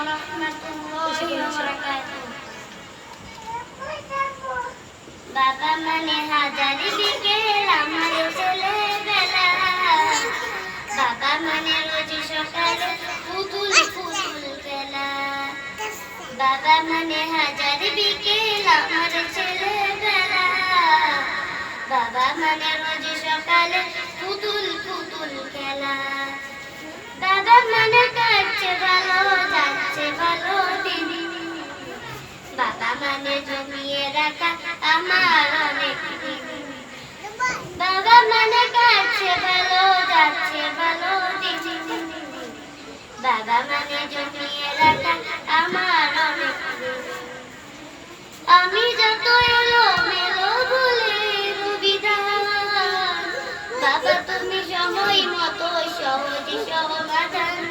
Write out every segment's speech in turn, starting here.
রাহমাতুল্লাহি ওয়া বারাকাতুহু। বাবা মানে হাজার বিকেল আমার ছেলেবেলা, বাবা মানে রোজ সকালে পুতুল পুতুল খেলা। বাবা মানে হাজার বিকেল আমার ছেলেবেলা, বাবা মানে রোজ সকালে পুতুল পুতুল খেলা। বাবা মানে কাটছে ভালো যাচ্ছে ভালো দিন, বাবা মানে জমিয়ে রাখা আমার অনেক দিন। বাবা মানে কাটছে ভালো যাচ্ছে ভালো দিন, বাবা মানে জমিয়ে রাখা আমার অনেক দিন। আমি যত এলো মেলো বলে বিধান, বাবা তুমি সময় মতো সহজ সমাধান।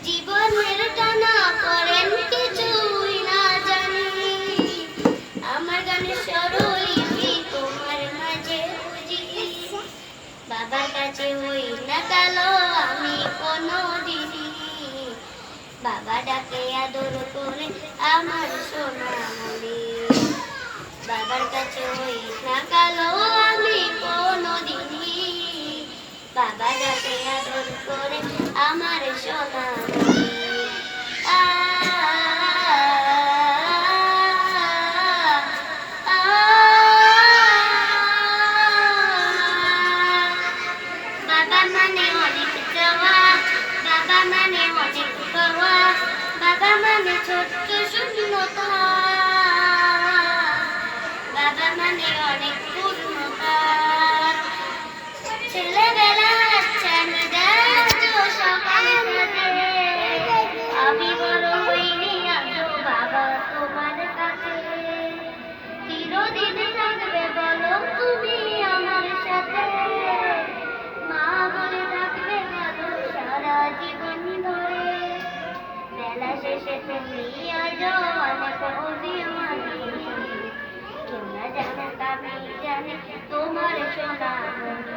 জীবনের টানা করেন কিছুই না জানি, আমার গানের স্বরলিপি তোমার মাঝে বুঝি। বাবার কাছে হই না কালো আমি কোনো দিনই, বাবা ডাকে আদর করে আমার সোনা মনি। বাবার কাছে হই না কালো আমি কোনো দিনই, বাবা ডাকে আদর করে আমার সোনা মনি। বাবা মানে অনেক চাওয়া, বাবা মানে অনেক পাওয়া, বাবা মানে ছোট্ট শূন্যতা, বাবা মানে অনেক পূর্ণতা। ছেলেবেলা হাসছে মেজাজ সকালে সাজে, আমি বড় হইনি আজও বাবা তোমার কাছে। চিরদিন থাকবে বলো তুমি আমার সাথে, মা বলে থাকবে ভালো সারা জীবন ধরে। বেলা শেষে তুমি আজও অনেক অভিমানী, কেউ না জানুক আমি জানি তোমার সোনা মনি।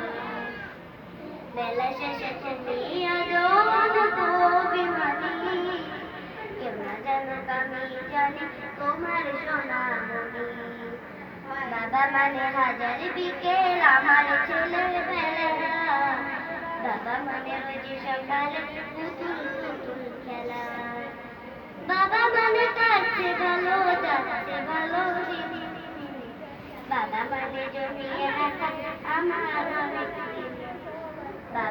বেলা শেষে তুমি আজও অনেক অভিমানী, কেউ না জানুক আমি জানি তোমার সোনা মনি। বাবা মানে হাজার বিকেল আমার ছেলেবেলা, বাবা মানে রোজ সকালে পুতুল পুতুল খেলা। বাবা মানে কাটছে ভালো যাচ্ছে ভালো দিন, বাবা মানে জমিয়ে রাখা আমার অনেক